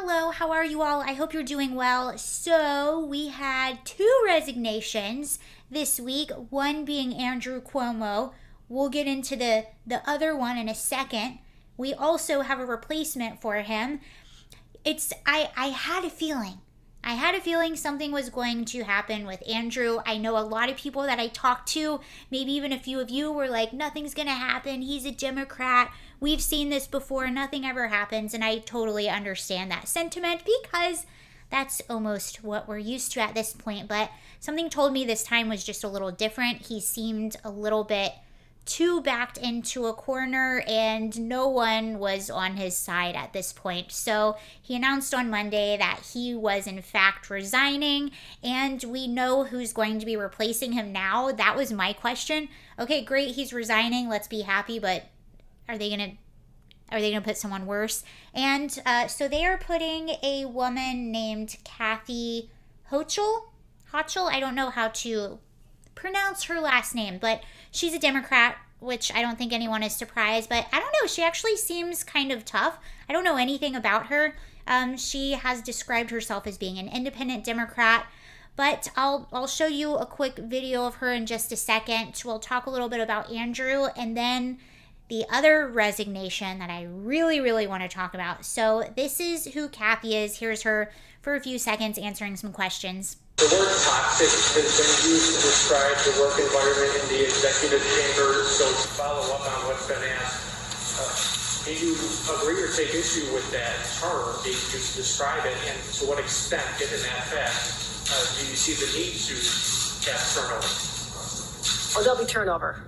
Hello, how are you all? I hope you're doing well. So, we had two resignations this week, one being Andrew Cuomo. We'll get into the other one in a second. We also have a replacement for him. I had a feeling. I had a feeling something was going to happen with Andrew. I know a lot of people that I talked to, maybe even a few of you, were like, nothing's going to happen. He's a Democrat. We've seen this before. Nothing ever happens. And I totally understand that sentiment because that's almost what we're used to at this point. But something told me this time was just a little different. He seemed a little bit too backed into a corner and no one was on his side at this point. So he announced on Monday that he was in fact resigning, and we know who's going to be replacing him now. That was my question. Okay, great, he's resigning. Let's be happy, but are they gonna put someone worse? And so they are putting a woman named Kathy Hochul. I don't know how to pronounce her last name, but she's a Democrat, which I don't think anyone is surprised. But I don't know, she actually seems kind of tough. I don't know anything about her. She has described herself as being an independent Democrat, but I'll show you a quick video of her in just a second. We'll talk a little bit about Andrew and then the other resignation that I really, really want to talk about. So this is who Kathy is. Here's her for a few seconds answering some questions. The word toxic has been used to describe the work environment in the executive chamber, so to follow up on what's been asked, do you agree or take issue with that term being used to describe it, and to what extent, given that fact, do you see the need to have turnover? Oh, there'll be turnover.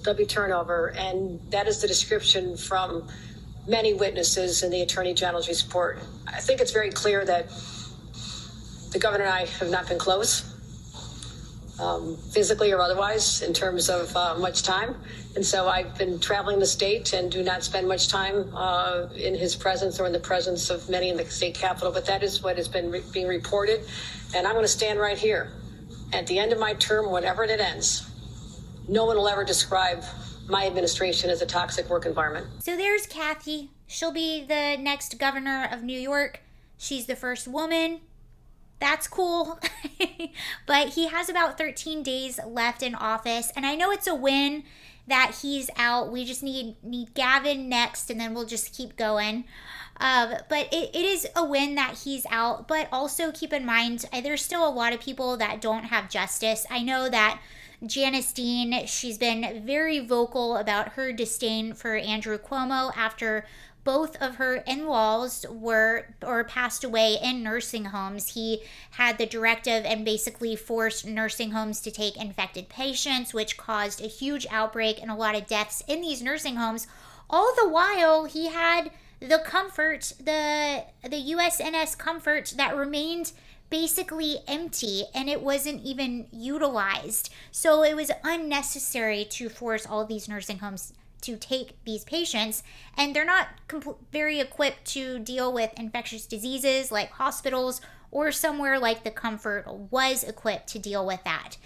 There'll be turnover, and that is the description from many witnesses in the Attorney General's report. I think it's very clear that the governor and I have not been close, physically or otherwise, in terms of much time. And so I've been traveling the state and do not spend much time in his presence or in the presence of many in the state capitol. But that is what has been being reported. And I'm going to stand right here. At the end of my term, whenever it ends, no one will ever describe my administration as a toxic work environment. So there's Kathy. She'll be the next governor of New York. She's the first woman. That's cool. But he has about 13 days left in office. And I know it's a win that he's out. We just need Gavin next, and then we'll just keep going. But it is a win that he's out. But also keep in mind, there's still a lot of people that don't have justice. I know that Janice Dean, she's been very vocal about her disdain for Andrew Cuomo after both of her in-laws passed away in nursing homes. He had the directive and basically forced nursing homes to take infected patients, which caused a huge outbreak and a lot of deaths in these nursing homes. All the while, he had the Comfort, the USNS Comfort that remained basically empty, and it wasn't even utilized. So it was unnecessary to force all these nursing homes to take these patients, and they're not very equipped to deal with infectious diseases like hospitals or somewhere like the Comfort was equipped to deal with that.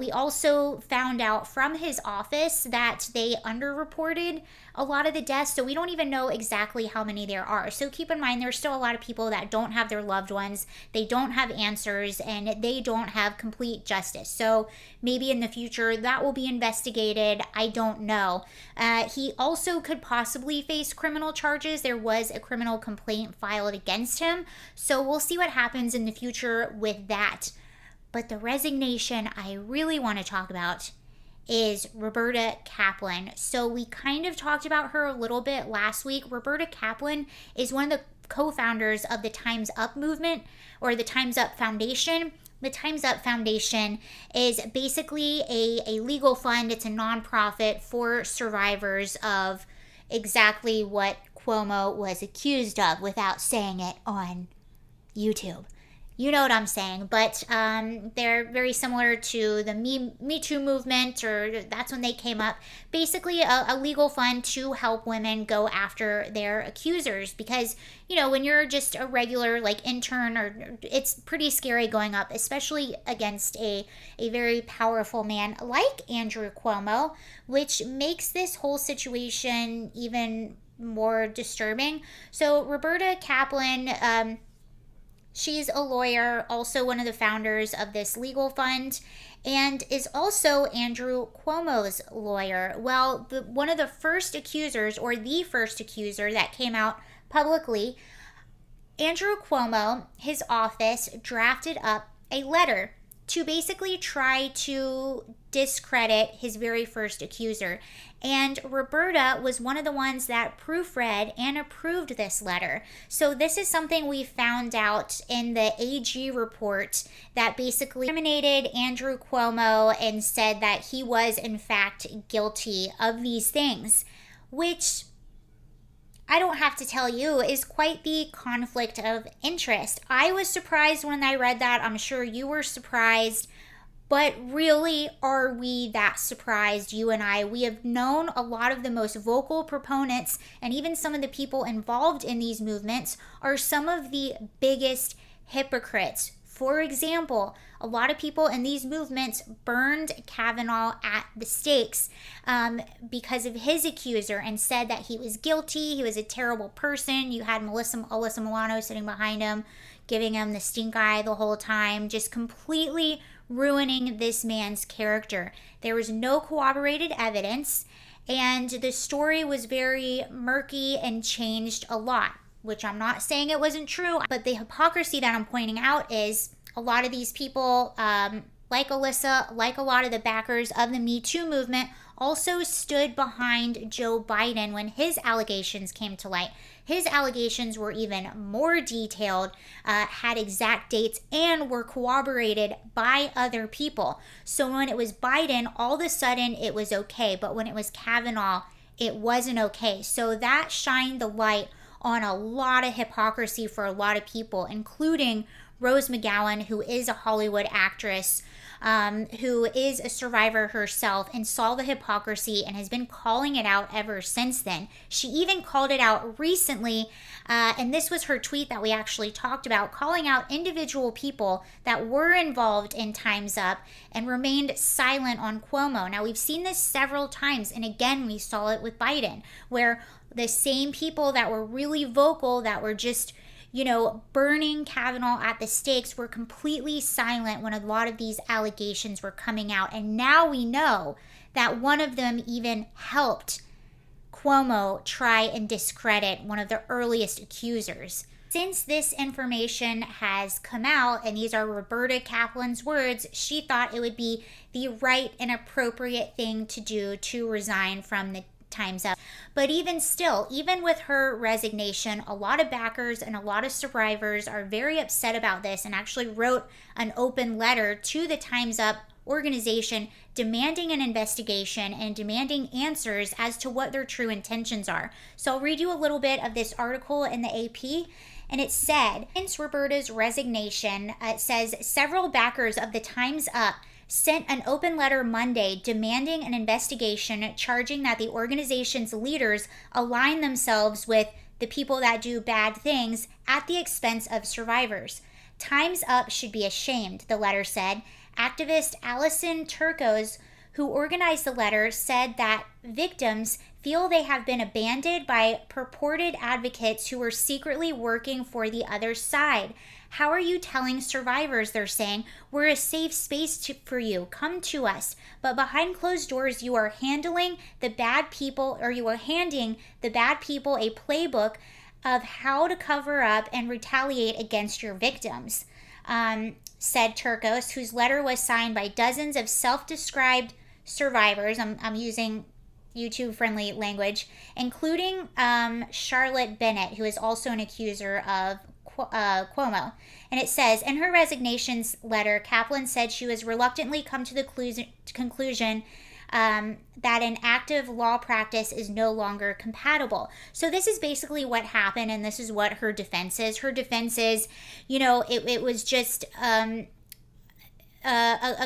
We also found out from his office that they underreported a lot of the deaths, so we don't even know exactly how many there are. So keep in mind, there's still a lot of people that don't have their loved ones, they don't have answers, and they don't have complete justice. So maybe in the future that will be investigated. I don't know. He also could possibly face criminal charges. There was a criminal complaint filed against him, so we'll see what happens in the future with that. But the resignation I really want to talk about is Roberta Kaplan. So we kind of talked about her a little bit last week. Roberta Kaplan is one of the co-founders of the Time's Up movement, or the Time's Up Foundation. The Time's Up Foundation is basically a legal fund. It's a nonprofit for survivors of exactly what Cuomo was accused of without saying it on YouTube. You know what I'm saying, but they're very similar to the Me Too movement, or that's when they came up. Basically, a legal fund to help women go after their accusers, because, you know, when you're just a regular, like, intern, or it's pretty scary going up, especially against a very powerful man like Andrew Cuomo, which makes this whole situation even more disturbing. So Roberta Kaplan, she's a lawyer, also one of the founders of this legal fund, and is also Andrew Cuomo's lawyer. Well, one of the first accusers, or the first accuser that came out publicly, Andrew Cuomo, his office drafted up a letter to basically try to discredit his very first accuser. And Roberta was one of the ones that proofread and approved this letter. So this is something we found out in the AG report that basically incriminated Andrew Cuomo and said that he was in fact guilty of these things, which I don't have to tell you is quite the conflict of interest. I was surprised when I read that. I'm sure you were surprised. But really, are we that surprised, you and I? We have known a lot of the most vocal proponents, and even some of the people involved in these movements are some of the biggest hypocrites. For example, a lot of people in these movements burned Kavanaugh at the stakes because of his accuser and said that he was guilty, he was a terrible person. You had Alyssa Milano sitting behind him, giving him the stink eye the whole time, just completely ruining this man's character. There was no corroborated evidence, and the story was very murky and changed a lot, which I'm not saying it wasn't true, but the hypocrisy that I'm pointing out is a lot of these people, like Alyssa, like a lot of the backers of the Me Too movement, also stood behind Joe Biden when his allegations came to light. His allegations were even more detailed, had exact dates, and were corroborated by other people. So when it was Biden, all of a sudden it was okay. But when it was Kavanaugh, it wasn't okay. So that shined the light on a lot of hypocrisy for a lot of people, including Rose McGowan, who is a Hollywood actress, who is a survivor herself and saw the hypocrisy and has been calling it out ever since then. She even called it out recently, and this was her tweet that we actually talked about, calling out individual people that were involved in Time's Up and remained silent on Cuomo. Now, we've seen this several times, and again, we saw it with Biden, where the same people that were really vocal, that were just burning Kavanaugh at the stakes, were completely silent when a lot of these allegations were coming out. And now we know that one of them even helped Cuomo try and discredit one of the earliest accusers. Since this information has come out, and these are Roberta Kaplan's words, she thought it would be the right and appropriate thing to do to resign from the Time's Up. But even still, even with her resignation, a lot of backers and a lot of survivors are very upset about this and actually wrote an open letter to the Time's Up organization demanding an investigation and demanding answers as to what their true intentions are. So I'll read you a little bit of this article in the AP. And it said, since Roberta's resignation, it says several backers of the Time's Up sent an open letter Monday demanding an investigation, charging that the organization's leaders align themselves with the people that do bad things at the expense of survivors. Time's Up should be ashamed, the letter said. Activist Allison Turcos, who organized the letter, said that victims feel they have been abandoned by purported advocates who are secretly working for the other side. How are you telling survivors, they're saying, we're a safe space for you, come to us. But behind closed doors, you are handling the bad people, or you are handing the bad people a playbook of how to cover up and retaliate against your victims, said Turcos, whose letter was signed by dozens of self-described survivors. I'm using YouTube-friendly language, including Charlotte Bennett, who is also an accuser of Cuomo. And it says, in her resignations letter, Kaplan said she was reluctantly come to the conclusion that an active law practice is no longer compatible. So this is basically what happened, and this is what her defense is. Her defense is, it was just a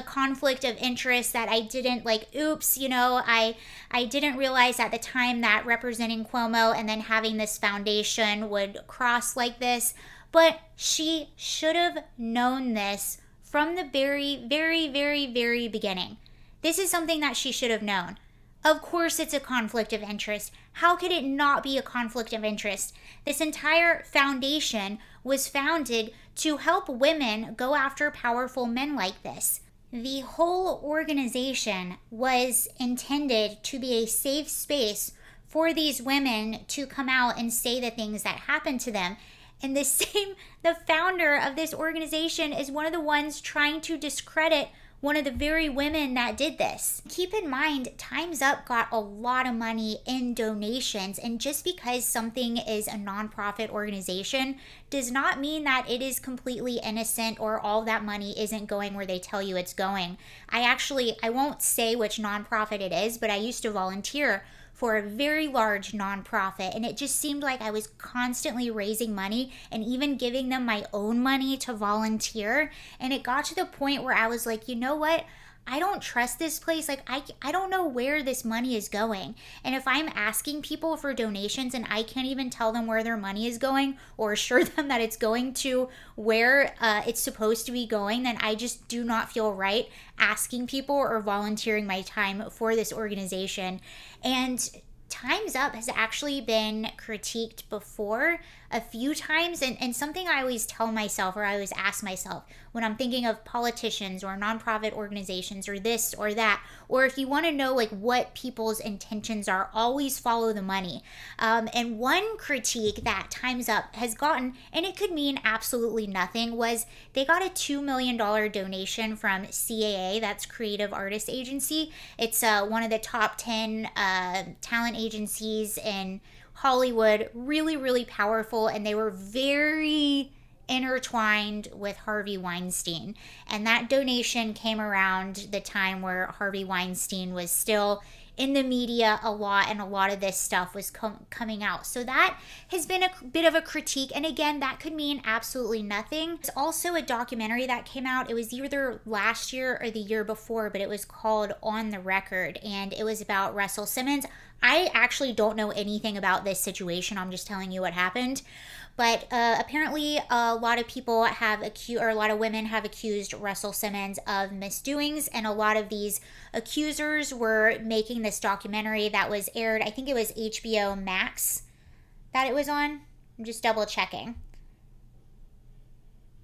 conflict of interest that I didn't I didn't realize at the time that representing Cuomo and then having this foundation would cross like this. But she should have known this from the very, very, very, very beginning. This is something that she should have known. Of course, it's a conflict of interest. How could it not be a conflict of interest? This entire foundation was founded to help women go after powerful men like this. The whole organization was intended to be a safe space for these women to come out and say the things that happened to them. And the founder of this organization is one of the ones trying to discredit one of the very women that did this. Keep in mind, Time's Up got a lot of money in donations, and just because something is a nonprofit organization does not mean that it is completely innocent or all that money isn't going where they tell you it's going. I won't say which nonprofit it is, but I used to volunteer for a very large nonprofit, and it just seemed like I was constantly raising money and even giving them my own money to volunteer. And it got to the point where I was like, you know what? I don't trust this place. Like, I don't know where this money is going. And if I'm asking people for donations and I can't even tell them where their money is going or assure them that it's going to where it's supposed to be going, then I just do not feel right asking people or volunteering my time for this organization. And Time's Up has actually been critiqued before a few times, and something I always tell myself, or I always ask myself when I'm thinking of politicians or nonprofit organizations or this or that, or if you want to know like what people's intentions are, always follow the money. And one critique that Time's Up has gotten, and it could mean absolutely nothing, was they got a $2 million donation from CAA, that's Creative Artists Agency. It's one of the top 10 talent agencies in Hollywood, really, really powerful, and they were very intertwined with Harvey Weinstein. And that donation came around the time where Harvey Weinstein was still in the media a lot, and a lot of this stuff was coming out. So that has been a bit of a critique, and again, that could mean absolutely nothing. There's also a documentary that came out. It was either last year or the year before, but it was called On the Record, and it was about Russell Simmons. I actually don't know anything about this situation. I'm just telling you what happened. But apparently a lot of people have accused, or a lot of women have accused Russell Simmons of misdoings, and a lot of these accusers were making this documentary that was aired, I think it was HBO Max that it was on. I'm just double checking.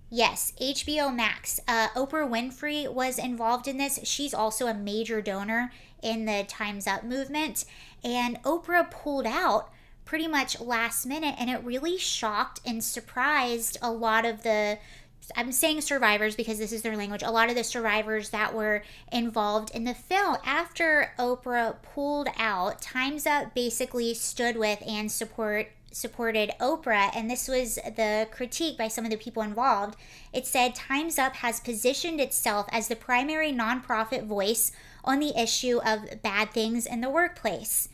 Yes, HBO Max. Oprah Winfrey was involved in this. She's also a major donor in the Time's Up movement. And Oprah pulled out pretty much last minute, and it really shocked and surprised a lot of the, I'm saying survivors because this is their language, a lot of the survivors that were involved in the film. After Oprah pulled out, Time's Up basically stood with and supported Oprah, and this was the critique by some of the people involved. It said, Time's Up has positioned itself as the primary nonprofit voice on the issue of bad things in the workplace.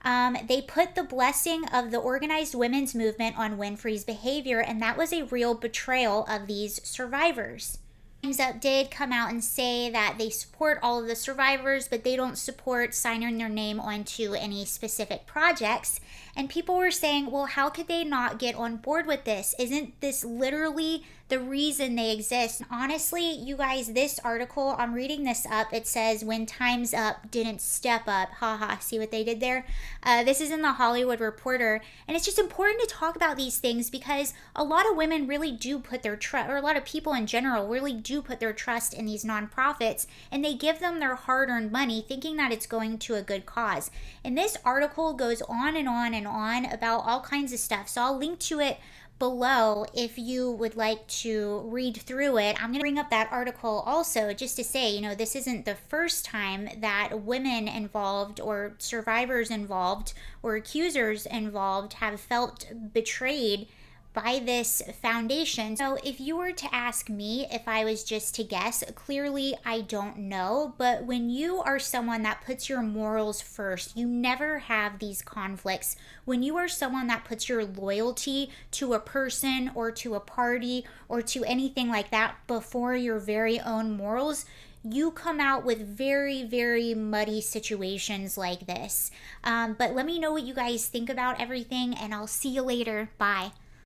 They put the blessing of the organized women's movement on Winfrey's behavior, and that was a real betrayal of these survivors. Time's Up did come out and say that they support all of the survivors, but they don't support signing their name onto any specific projects. And people were saying, well, how could they not get on board with this? Isn't this literally the reason they exist? Honestly, you guys, this article, I'm reading this up. It says, when Time's Up didn't step up. Haha, see what they did there? This is in the Hollywood Reporter. And it's just important to talk about these things because a lot of women really do put their trust, or a lot of people in general really do put their trust in these nonprofits, and they give them their hard-earned money thinking that it's going to a good cause. And this article goes on and on and on about all kinds of stuff. So I'll link to it below if you would like to read through it. I'm going to bring up that article also just to say, this isn't the first time that women involved or survivors involved or accusers involved have felt betrayed by this foundation. So if you were to ask me if I was just to guess, clearly I don't know, but when you are someone that puts your morals first, you never have these conflicts. When you are someone that puts your loyalty to a person or to a party or to anything like that before your very own morals, you come out with very, very muddy situations like this. But let me know what you guys think about everything, and I'll see you later. Bye.